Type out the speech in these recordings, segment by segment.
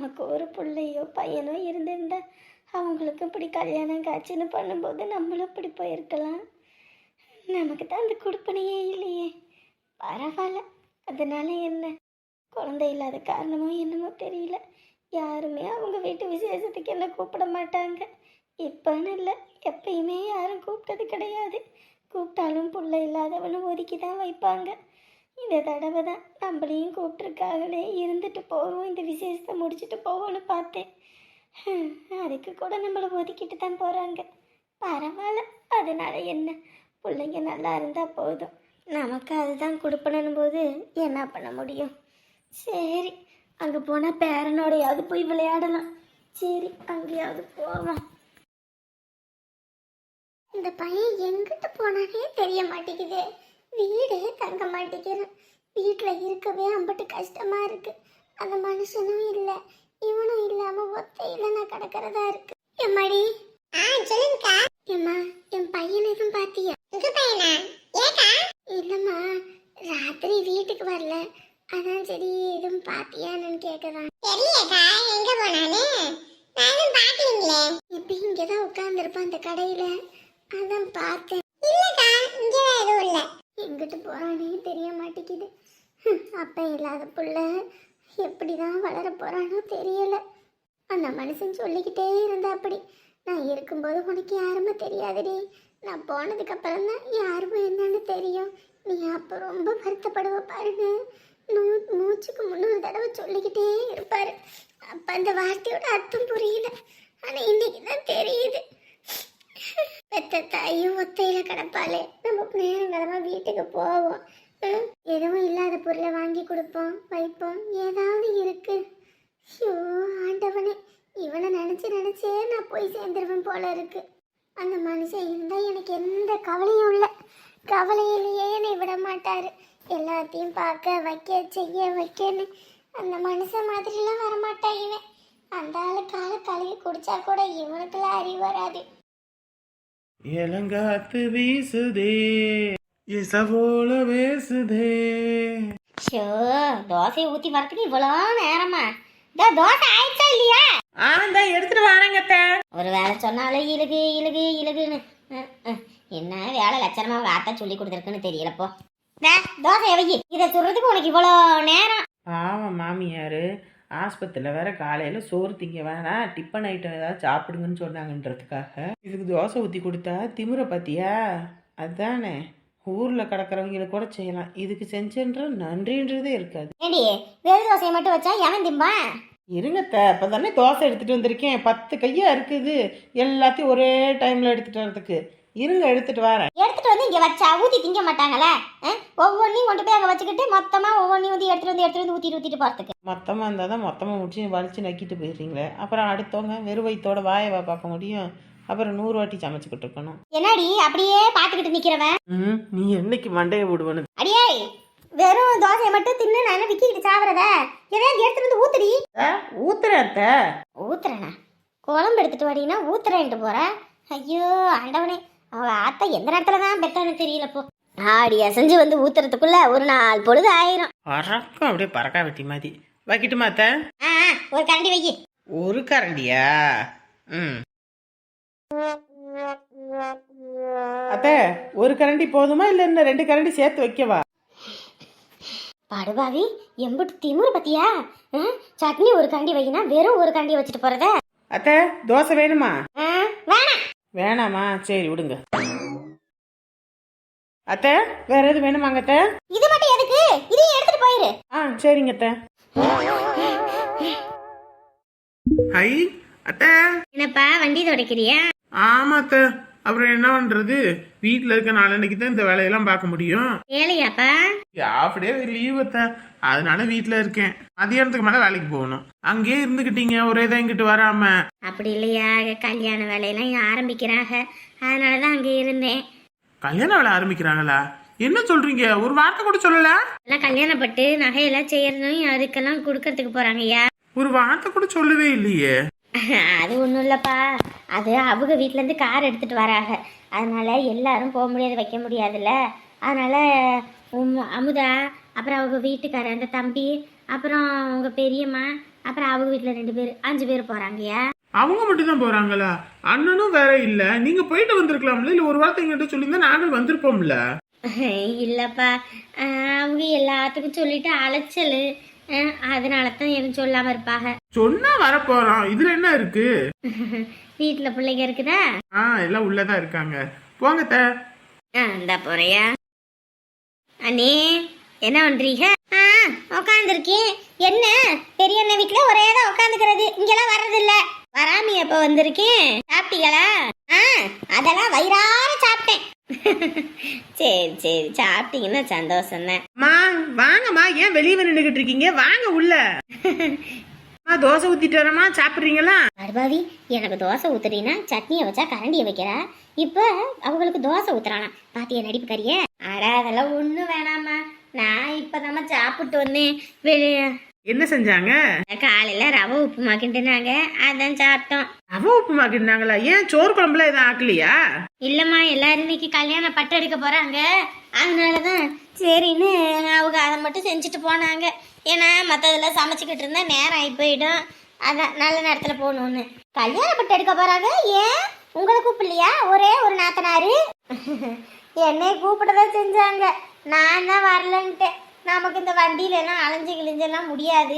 நமக்கு ஒரு பிள்ளையோ பையனோ இருந்திருந்தா அவங்களுக்கும் இப்படி கல்யாணம் காட்சின்னு பண்ணும்போது நம்மளும் இப்படி போயிருக்கலாம். நமக்கு தான் அந்த கொடுப்பனையே இல்லையே. பரவாயில்ல. அதனால என்ன, குழந்தை இல்லாத காரணமோ என்னமோ தெரியல, யாருமே அவங்க வீட்டு விசேஷத்துக்கு என்ன கூப்பிட மாட்டாங்க. இப்போன்னு இல்லை, எப்பயுமே யாரும் கூப்பிட்டது கிடையாது. கூப்பிட்டாலும் பிள்ளை இல்லாதவனும் ஒதுக்கி தான் வைப்பாங்க. இந்த தடவை தான் நம்மளையும் கூப்பிட்ருக்காங்களே, இருந்துட்டு போவோம், இந்த விசேஷத்தை முடிச்சுட்டு போவோன்னு பார்த்தேன். அதுக்கு கூட நம்மளை ஒதுக்கிட்டு தான் போகிறாங்க. பரவாயில்ல. அதனால என்ன, பிள்ளைங்க நல்லா இருந்தால் போதும். நமக்கு அதுதான் கொடுப்பணும் போது என்ன பண்ண முடியும்? சரி, அங்கே போனால் பேரனோடையாவது போய் விளையாடலாம். சரி, அங்கேயாவது போவோம். இந்த பையன் எங்கிட்ட போனானே தெரிய மாட்டேங்குது. வீடே தங்க மாட்டேங்கிறேன். வீட்டில் இருக்கவே அம்பட்டு கஷ்டமா இருக்கு. அந்த மனுஷனும் இல்லை, இவனும் இல்லாம ஒத்தையில நான் கிடக்கிறதா இருக்கு. எம்மாடி. சொல்லுங்கக்கா. எம்மா, என் பையன் எதுவும் பாத்தியா? இல்லம்மா, ராத்திரி வீட்டுக்கு வரல, அதான் சரி எதுவும் பாத்தியான்னு கேக்குறான். தெரியலக்கா, எங்க போனானே நானும் பாக்கலீங்களே. எப்படி இங்கதான் உட்கார்ந்துருப்பான் அந்த கடையில, அதான் பார்த்தேன். இல்லக்கா, இங்கதான் எதுவும் இல்ல. எங்கிட்டு போறானே தெரிய மாட்டேங்குது. அப்ப இல்லாத புள்ள எப்படிதான் வளர போறானோ தெரியல. அந்த மனுஷன் சொல்லிக்கிட்டே இருந்தா அப்படி, நான் இருக்கும்போது உனக்கு யாருமே தெரியாதுடி, நான் போனதுக்கு அப்புறம் தான் யாருமே என்னன்னு தெரியும், நீ அப்போ ரொம்ப வருத்தப்படுவ பாருங்க. மூச்சுக்கு 300 தடவை சொல்லிக்கிட்டே இருப்பாரு. அப்ப அந்த வார்த்தையோட அர்த்தம் புரியல, ஆனா இன்னைக்கு தான் தெரியுது. பெத்த தாயும் ஒத்தையில கிடப்பாளே, நம்ம நேரங்களமா வீட்டுக்கு போவோம், எதுவும் இல்லாத பொருளை வாங்கி கொடுப்போம், வைப்போம், ஏதாவது இருக்கு. ஐயோ ஆண்டவனே, இவனை நினைச்சே நான் போய் சேர்ந்துருவேன் போல இருக்கு. அந்த மனுஷன் இருந்தா எனக்கு எந்த கவலையும் இல்லை. கவலையிலேயே என்னை விட மாட்டாரு. எல்லாத்தையும் பார்க்க வைக்க செய்ய வைக்கன்னு அந்த மனுஷன் மாதிரிலாம் வரமாட்டா இவன். அந்த ஆளுக்கால கழுவி குடிச்சா கூட இவனுக்குலாம் அறிவு வராது. இளங்காத்து வீசுதே, இச போல பேசுதே. ஷோ, தோசையை ஊத்தி வரதுக்கு இவ்வளோ நேரமா? தோசை ஆயிடுச்சா இல்லையா? எடுத்துட்டு வாரங்க. ஒரு வேலை சொன்னாலும் இழுகு இழுகு இழுகுன்னு என்ன வேலை லட்சணமா வார்த்தை சொல்லி கொடுத்துருக்குன்னு தெரியலப்போ. தோசை வை, இதை சொல்றதுக்கு உனக்கு இவ்வளோ நேரம்? பாவம் மாமியாரு ஆஸ்பத்திரியில் வேற காலையில் சோறு திங்க வேணாம், டிஃபன் ஐட்டம் ஏதாவது சாப்பிடுங்கன்னு சொன்னாங்கன்றதுக்காக இதுக்கு தோசை ஊற்றி கொடுத்தா திமுறை பார்த்தியா? அதுதானே, ஊரில் கிடக்கிறவங்களுக்கு கூட செய்யலாம், இதுக்கு செஞ்சன்ற நன்றின்றதே இருக்காது. ஏடி, வெறும் தோசையை மட்டும் வச்சா எவன் திம்பான்? இருங்கத்த, இப்போ தானே தோசை எடுத்துகிட்டு வந்திருக்கேன், 10 கையா இருக்குது, எல்லாத்தையும் ஒரே டைமில் எடுத்துகிட்டு வரதுக்கு. இருங்க, எடுத்துட்டு வரேன். எடுத்துட்டு வந்து இங்க வச்சா ஊத்தி திங்க மாட்டாங்களே? ஒவ்வொன்றையும் கொண்டு போய் அங்க வச்சுக்கிட்டு மொத்தமா ஒவ்வொன்றையும் வந்து எடுத்துட்டு வந்து ஊத்திட்டு போறதுக்கு. மொத்தமா இருந்தா தான் மொத்தமா முடிச்சு வலிச்சு நக்கிட்டு போயிடுறீங்களே, அப்புறம் அடுத்தவங்க வெறும் வயிற்றோட வாயவா பார்க்க முடியும்? அப்புறம் 100 வாட்டி சமைச்சுக்கிட்டு இருக்கணும். என்னடி அப்படியே பாத்துக்கிட்டு நிக்கிறவன்? நீ என்னைக்கு மண்டையை விடுவனு? அடியே, வெறும் தோசையை மட்டும் தின்னு நான் விக்கிட்டு சாவறத, எதையாவது எடுத்துட்டு வந்து ஊத்துடி. ஊத்துறேனா? குழம்பு எடுத்துட்டு வாடினா ஊத்துறேன்ட்டு போற. ஐயோ ஆண்டவனே, அவ ஆத்தா எந்த நேரத்துல தான் பெத்தான்னு தெரியலப்போ. ஆடி அசைஞ்சு வந்து ஊத்துறதுக்குள்ள ஒரு 4 பொழுது ஆயிரும். பறக்கும் அப்படியே பறக்கா வெட்டி மாதிரி. வைக்கிட்டுமா அத்தை? ஒரு கரண்டி வை. ஒரு கரண்டியா? அத்தை, ஒரு கரண்டி போதுமா இல்ல இன்னும் 2 கரண்டி சேர்த்து வைக்கவா? படுபாவி, எம்புட்டு திமுரு பத்தியா? சட்னி ஒரு கரண்டி வைக்கினா வெறும் ஒரு கரண்டி வச்சுட்டு போறத. அத்தை, தோசை வேணுமா? வேணாம். வேணாமா? சரி விடுங்க. அத்தை, வேற எது வேணுமாங்க அத்தை? இது மட்டும் எதுக்கு? இதையும் எடுத்துட்டு போயிரு. சரிங்க அத்தை. ஹை அத்தை. என்னப்பா வண்டி துடைக்கிறியா? ஆமா அத்தை, அப்புறம் என்ன பண்றது, வீட்டுல இருக்க நாளன்னைக்கு தான் இந்த வேலையெல்லாம் பார்க்க முடியும். வேலையாப்பா? அப்படியே லீவ் அத்தை, அதனால வீட்டுல இருக்கேன். மதியானத்துக்கு மேல வேலைக்கு போகணும். அங்கேயே இருந்துகிட்டீங்க ஒரே தான் இங்கிட்டு வராம. அப்படி இல்லையா, கல்யாண வேலையெல்லாம் ஆரம்பிக்கிறாங்க, அதனாலதான் அங்க இருந்தேன். கல்யாண வேலை ஆரம்பிக்கிறாங்களா? என்ன சொல்றீங்க? ஒரு வார்த்தை கூட சொல்லல. எல்லாம் கல்யாணப்பட்டு நகையெல்லாம் செய்யறதும் அதுக்கெல்லாம் கொடுக்கறதுக்கு போறாங்கய்யா. ஒரு வார்த்தை கூட சொல்லவே இல்லையே. அது ஒன்றும் இல்லைப்பா, அது அவங்க வீட்டிலேருந்து கார் எடுத்துகிட்டு வராங்க, அதனால் எல்லாரும் போக முடியாது, வைக்க முடியாதுல்ல, அதனால் அமுதா, அப்புறம் அவங்க வீட்டுக்காரர் அந்த தம்பி, அப்புறம் அவங்க பெரியம்மா, அப்புறம் அவங்க வீட்டில் 2 பேர் 5 பேர் போகிறாங்கய்யா. அவங்க மட்டும் தான் போறாங்களா? அண்ணனும் வேற இல்ல. நீங்க போயிட்டு வந்திருக்கலாம்ல, இல்ல ஒரு வார்த்தை எங்கிட்ட சொல்லியிருந்தா நாங்கள் வந்திருப்போம்ல. இல்லைப்பா, அவங்க எல்லாத்துக்கும் சொல்லிட்டு அலைச்சல், அதனால தான் எதுவும் சொல்லாமல் இருப்பாங்க. சொன்னா வரப்போறோம், இதுல என்ன இருக்கு? வீட்டில் பிள்ளைங்க இருக்குதா? எல்லாம் உள்ளதான் இருக்காங்க. போங்க த. இந்தா போறியா அண்ணே? என்ன பண்றீங்க? உட்காந்துருக்கேன். என்ன பெரிய அண்ணன் வீட்டுல ஒரே தான் உட்காந்துக்கிறது, இங்கெல்லாம் வர்றது இல்ல. வராம எப்ப வந்திருக்கேன்? சாப்பிட்டீங்களா? அதெல்லாம் வயிறார சாப்பிட்டேன். சரி சரி, சாப்பிட்டீங்கன்னா சந்தோஷம் தான். வாங்கம்மா, ஏன் வெளியே நின்றுகிட்டு இருக்கீங்க? வாங்க உள்ள. தோசை ஊத்திட்டு வரமா, சாப்பிடுறீங்களா? அருபாவி, எனக்கு தோசை ஊத்துறீன்னா சட்னியை வச்சா கரண்டியை வைக்கிறா, இப்ப அவங்களுக்கு தோசை ஊத்துறானா? பாத்தியா நடிப்பு கறிய? அட அதெல்லாம் ஒண்ணு வேணாமா, நான் இப்பதாம்மா சாப்பிட்டு வந்தேன். வெளியே என்ன செஞ்சாங்க? காலையில ரவை உப்புமா கிண்டுனாங்க, அதான் சாப்பிட்டோம். ரவை உப்புமா கிண்டாங்களா? ஏன் சோறு குழம்புல எதுவும் ஆக்கலையா? இல்லம்மா, எல்லாரும் இன்னைக்கு கல்யாணம் பட்டு எடுக்க போறாங்க, அதனாலதான் சரின்னு அவங்க அதை மட்டும் செஞ்சுட்டு போனாங்க. ஏன்னா மற்றதெல்லாம் சமைச்சிக்கிட்டு இருந்தா நேரம் ஆகி போயிடும், அதான் நல்ல நேரத்தில் போகணும்னு. கல்யாணம் பட்டு எடுக்க போறாங்க. ஏன் உங்களை கூப்பிடலையா? ஒரே ஒரு நாத்தனாரு என்னை கூப்பிடதான் செஞ்சாங்க, நான் தான் வரலன்ட்டேன். நமக்கு இந்த வண்டியில எல்லாம் அலைஞ்சு கிழிஞ்செல்லாம் முடியாது,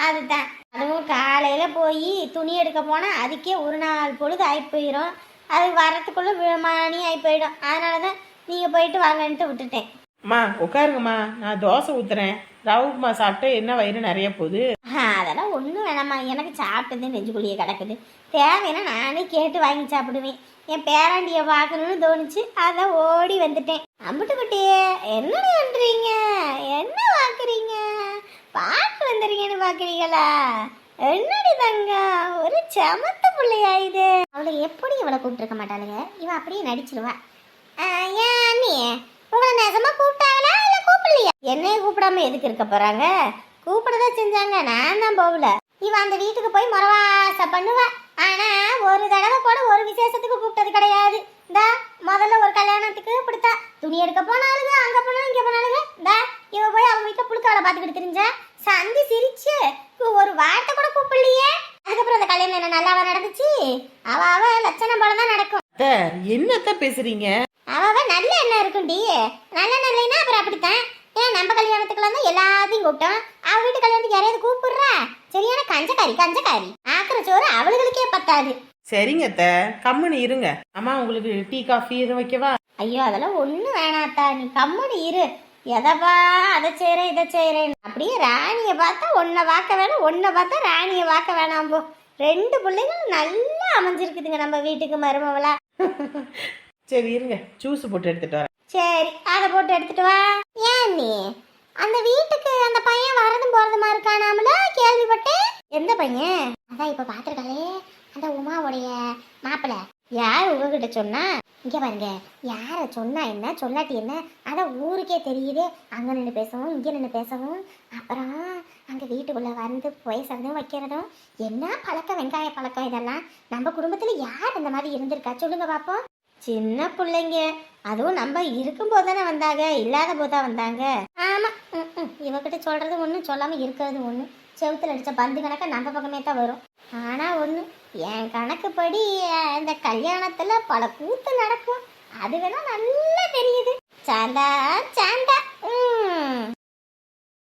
அதுதான். அதுவும் காலையில போய் துணி எடுக்க போனா அதுக்கே ஒரு நாள் பொழுது ஆகி போயிடும், அது வரத்துக்குள்ள மணி ஆகி போயிடும். அதனாலதான் நீங்க போயிட்டு வாங்கன்ட்டு விட்டுட்டேன். அம்மா உட்காருங்கம்மா, நான் தோசை ஊத்துறேன். ரவை உப்புமா சாப்பிட்டு என்ன வயிறு நிறைய போகுது? அதெல்லாம் ஒன்றும் வேணாம்மா, எனக்கு சாப்பிட்டதே நெஞ்சுக்குள்ளேயே கிடக்குது. தேவைன்னா நானே கேட்டு வாங்கி சாப்பிடுவேன். என் பேராண்டியை பார்க்கணும்னு தோணுச்சு, அதான் ஓடி வந்துட்டேன். அம்பிட்டு குட்டியே, என்ன பண்றீங்க? என்ன பார்க்குறீங்க? பார்க்க வந்துறீங்கன்னு பார்க்குறீங்களா? என்னடி தங்க, ஒரு சமத்த பிள்ளையா இது. அவளை எப்படி இவளை கூப்பிட்டுருக்க மாட்டாளுங்க, இவன் அப்படியே நடிச்சிருவா. ஏன் அண்ணி, உங்களை நெசமா கூப்பிட்டாங்களா இல்லை கூப்பிடலையா? என்னைய கூப்பிடாம எதுக்கு இருக்க போறாங்க? கூப்பிடதான் செஞ்சாங்க, நான் தான் போகல. இவன் அந்த வீட்டுக்கு போய் முறவாச பண்ணுவா, ஆனா ஒரு தடவை கூட ஒரு விசேஷத்துக்கு கூப்பிட்டது கிடையாது. இந்த முதல்ல ஒரு கல்யாணத்துக்கு இப்படித்தா துணி எடுக்க போனாலுங்க, அங்க போனாலும் இங்க போனாலுங்க. இந்த இவ போய் அவங்க வீட்டுல புழுக்காவளை பார்த்துக்கிட்டு தெரிஞ்சா சந்தி சிரிச்சு ஒரு வார்த்தை கூட கூப்பிடலையே. அதுக்கப்புறம் அந்த கல்யாணம் என்ன நல்லாவா நடந்துச்சு? அவ லட்சணம் போலதான் நடக்கும். என்னத்த பேசுறீங்க? அவ நல்ல எண்ணம் இருக்குண்டி, நல்ல நல்லைன்னா அப்புறம் அப்படித்தான். ஏன் நம்ம கல்யாணத்துக்குலாம் தான் எல்லாத்தையும் கூப்பிட்டோம், அவ வீட்டு கல்யாணத்துக்கு யாரையாவது கூப்பிடுறா? சரியான கஞ்சக்காரி ஆக்கிற சோறு அவளுகளுக்கே பத்தாது. சரிங்க அத்த, கம்முன்னு இருங்க. அம்மா உங்களுக்கு டீ காஃபி எதுவும் வைக்கவா? ஐயோ அதெல்லாம் ஒன்றும் வேணாத்தா, நீ கம்முன்னு இரு. எதப்பா அதை செய்கிறேன் இதை செய்கிறேன், அப்படியே ராணியை பார்த்தா ஒன்றை பார்க்க வேணாம், ஒன்றை பார்த்தா ராணியை பார்க்க வேணாம். போ, 2 பிள்ளைங்களும் நல்லா அமைஞ்சிருக்குதுங்க நம்ம வீட்டுக்கு மருமவளா. சரி இருங்க, ஜூஸ் போட்டு எடுத்துட்டு வரேன். சரி, அதை போட்டு எடுத்துட்டு வா. ஏன் நீ அந்த வீட்டுக்கு அந்த பையன் வரதும் போறதுமா இருக்கானாமல கேள்விப்பட்டேன். எந்த பையன்? அதான் இப்ப பாத்துருக்காளே அந்த உமாவுடைய மாப்பிள்ள. யார் உங்ககிட்ட சொன்னா? இங்க பாருங்க, யார சொன்னா என்ன சொல்லாட்டி என்ன, அதான் ஊருக்கே தெரியுது. அங்க நின்று பேசவும் இங்க நின்று பேசவும், அப்புறம் அங்க வீட்டுக்குள்ள வந்து பேசுறதும் வைக்கிறதும், என்ன பழக்கம், வெங்காய பழக்கம் இதெல்லாம். நம்ம குடும்பத்துல யார் அந்த மாதிரி இருந்திருக்கா சொல்லுங்க பாப்போம். சின்ன பிள்ளைங்க, அதுவும் நம்ம இருக்கும் போதானே வந்தாங்க, இல்லாத போதா வந்தாங்க. ஆமா, இவகிட்ட சொல்றது ஒண்ணு, சொல்லாம இருக்கிறது ஒண்ணு. செவுத்துல அடிச்ச பந்து கணக்கா நம்ம பக்கமே தான் வரும். ஆனா ஒண்ணு, என் கணக்குப்படி இந்த கல்யாணத்துல பல கூத்து நடக்கும், அது வேணா நல்லா தெரியுது. சாந்தா சாந்தா